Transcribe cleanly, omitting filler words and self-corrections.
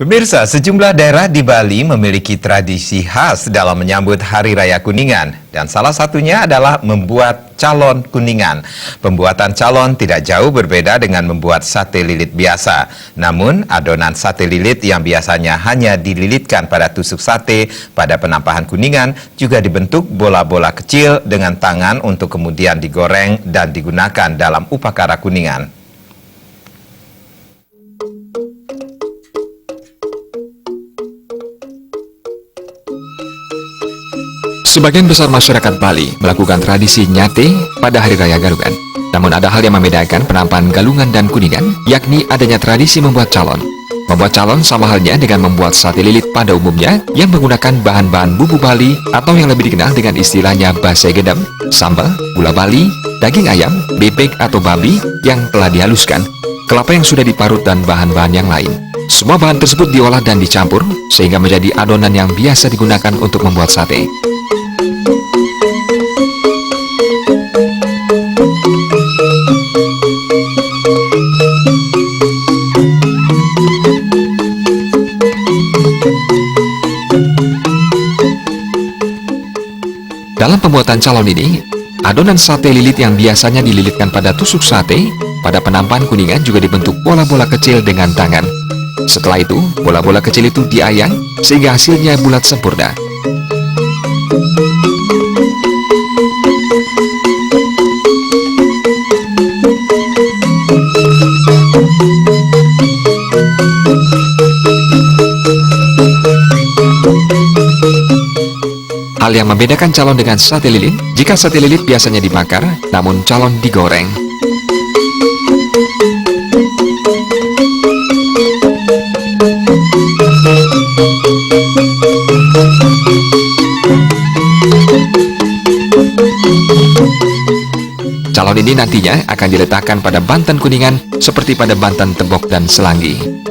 Pemirsa, sejumlah daerah di Bali memiliki tradisi khas dalam menyambut Hari Raya Kuningan. Dan salah satunya adalah membuat calon kuningan. Pembuatan calon tidak jauh berbeda dengan membuat sate lilit biasa. Namun, adonan sate lilit yang biasanya hanya dililitkan pada tusuk sate pada penampahan kuningan juga dibentuk bola-bola kecil dengan tangan untuk kemudian digoreng dan digunakan dalam upacara kuningan. Sebagian besar masyarakat Bali melakukan tradisi nyate pada Hari Raya Galungan. Namun ada hal yang membedakan penampahan Galungan dan Kuningan, yakni adanya tradisi membuat calon. Membuat calon sama halnya dengan membuat sate lilit pada umumnya yang menggunakan bahan-bahan bumbu Bali atau yang lebih dikenal dengan istilahnya base gedem, sambal, gula Bali, daging ayam, bebek atau babi yang telah dihaluskan, kelapa yang sudah diparut dan bahan-bahan yang lain. Semua bahan tersebut diolah dan dicampur sehingga menjadi adonan yang biasa digunakan untuk membuat sate. Dalam pembuatan calon ini, adonan sate lilit yang biasanya dililitkan pada tusuk sate, pada penampahan kuningan juga dibentuk bola-bola kecil dengan tangan. Setelah itu, bola-bola kecil itu diayang sehingga hasilnya bulat sempurna. Hal yang membedakan calon dengan sate lilit, jika sate lilit biasanya dibakar, namun calon digoreng. Calon ini nantinya akan diletakkan pada banten kuningan seperti pada banten tebok dan selanggi.